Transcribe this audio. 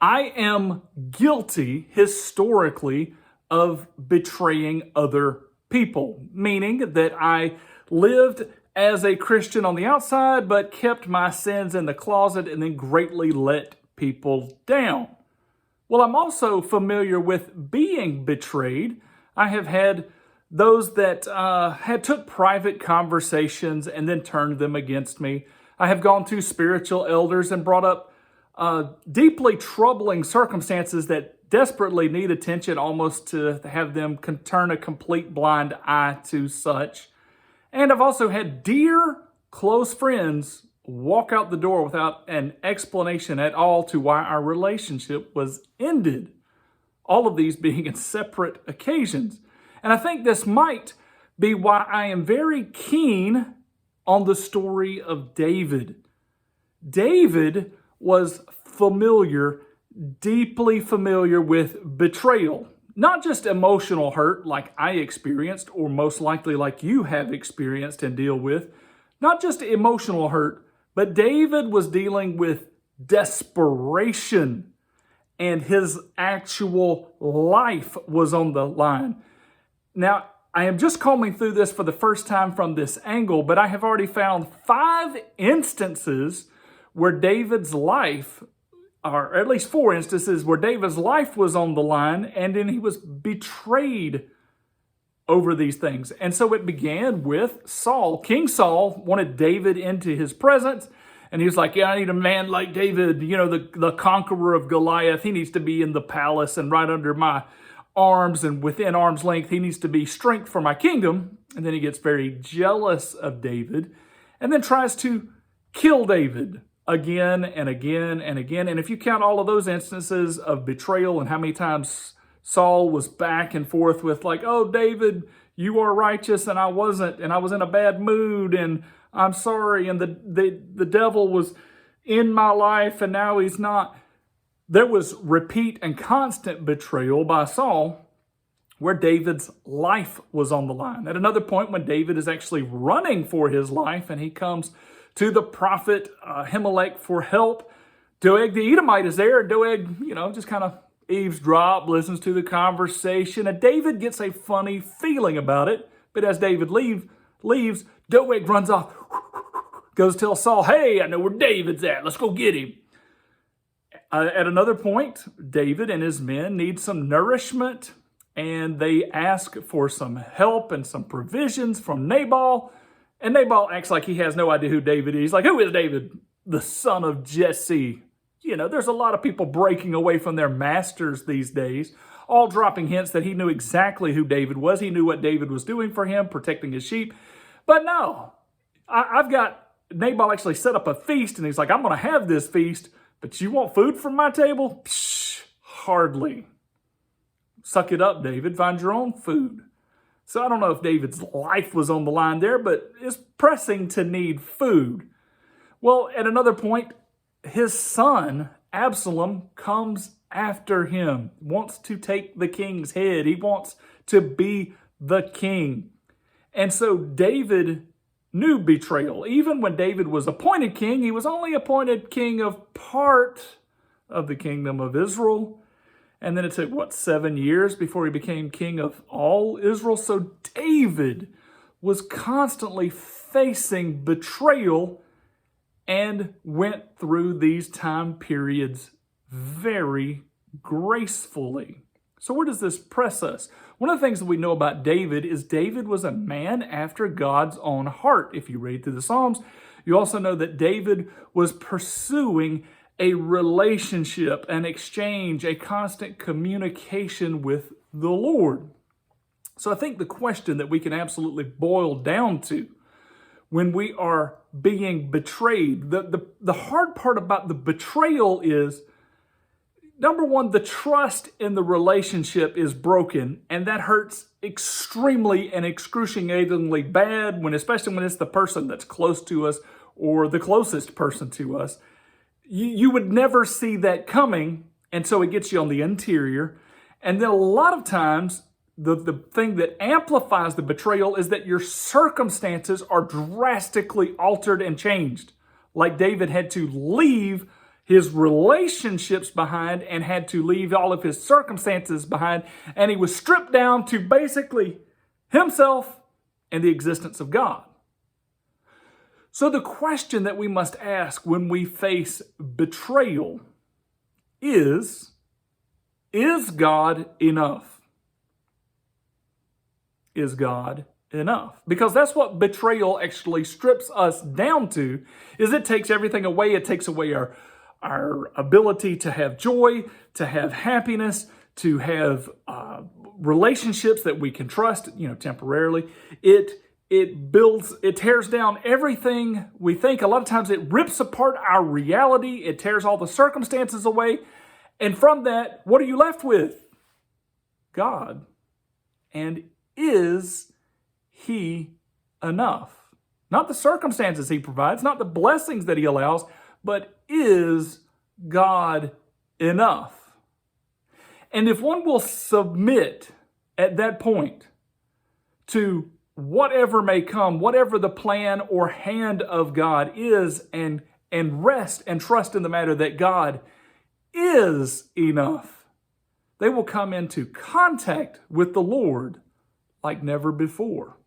I am guilty historically of betraying other people, meaning that I lived as a Christian on the outside, but kept my sins in the closet and then greatly let people down. Well, I'm also familiar with being betrayed. I have had those that had took private conversations and then turned them against me. I have gone to spiritual elders and brought up deeply troubling circumstances that desperately need attention, almost to have them turn a complete blind eye to such. And I've also had dear, close friends walk out the door without an explanation at all to why our relationship was ended. All of these being in separate occasions. And I think this might be why I am very keen on the story of David. David was familiar, deeply familiar with betrayal. Not just emotional hurt like I experienced, or most likely like you have experienced and deal with. Not just emotional hurt, but David was dealing with desperation, and his actual life was on the line. Now, I am just combing through this for the first time from this angle, but I have already found 5 instances where David's life, or at least 4 instances where David's life was on the line, and then he was betrayed over these things. And so it began with Saul. King Saul wanted David into his presence, and he was like, yeah, I need a man like David, the conqueror of Goliath. He needs to be in the palace and right under my arms and within arm's length. He needs to be strength for my kingdom. And then he gets very jealous of David and then tries to kill David again and again and again. And if you count all of those instances of betrayal and how many times Saul was back and forth with like, oh, David, you are righteous and I wasn't, and I was in a bad mood and I'm sorry, and the devil was in my life and now he's not. There was repeat and constant betrayal by Saul where David's life was on the line. At another point when David is actually running for his life and he comes to the prophet Ahimelech for help, Doeg the Edomite is there. Doeg, just kind of eavesdrop, listens to the conversation, and David gets a funny feeling about it. But as David leaves, Doeg runs off, goes tell Saul, hey, I know where David's at. Let's go get him. At another point, David and his men need some nourishment, and they ask for some help and some provisions from Nabal. And Nabal acts like he has no idea who David is. He's like, who is David? The son of Jesse. There's a lot of people breaking away from their masters these days, all dropping hints that he knew exactly who David was. He knew what David was doing for him, protecting his sheep. But no, I've got Nabal actually set up a feast, and he's like, I'm going to have this feast, but you want food from my table? Psh, hardly. Suck it up, David. Find your own food. So I don't know if David's life was on the line there, but it's pressing to need food. Well, at another point, his son, Absalom, comes after him, wants to take the king's head. He wants to be the king. And so David knew betrayal. Even when David was appointed king, he was only appointed king of part of the kingdom of Israel. And then it took, 7 years before he became king of all Israel? So David was constantly facing betrayal and went through these time periods very gracefully. So where does this press us? One of the things that we know about David is David was a man after God's own heart. If you read through the Psalms, you also know that David was pursuing a relationship, an exchange, a constant communication with the Lord. So I think the question that we can absolutely boil down to when we are being betrayed, the hard part about the betrayal is, number one, the trust in the relationship is broken, and that hurts extremely and excruciatingly bad, especially when it's the person that's close to us or the closest person to us. You would never see that coming, and so it gets you on the interior. And then a lot of times, the thing that amplifies the betrayal is that your circumstances are drastically altered and changed. Like David had to leave his relationships behind and had to leave all of his circumstances behind. And he was stripped down to basically himself and the existence of God. So the question that we must ask when we face betrayal is God enough? Is God enough? Because that's what betrayal actually strips us down to, is it takes everything away. It takes away our ability to have joy, to have happiness, to have relationships that we can trust, temporarily. It tears down everything we think. A lot of times it rips apart our reality. It tears all the circumstances away. And from that, what are you left with? God. And is He enough? Not the circumstances He provides, not the blessings that He allows, but is God enough? And if one will submit at that point to whatever may come, whatever the plan or hand of God is, and rest and trust in the matter that God is enough, they will come into contact with the Lord like never before.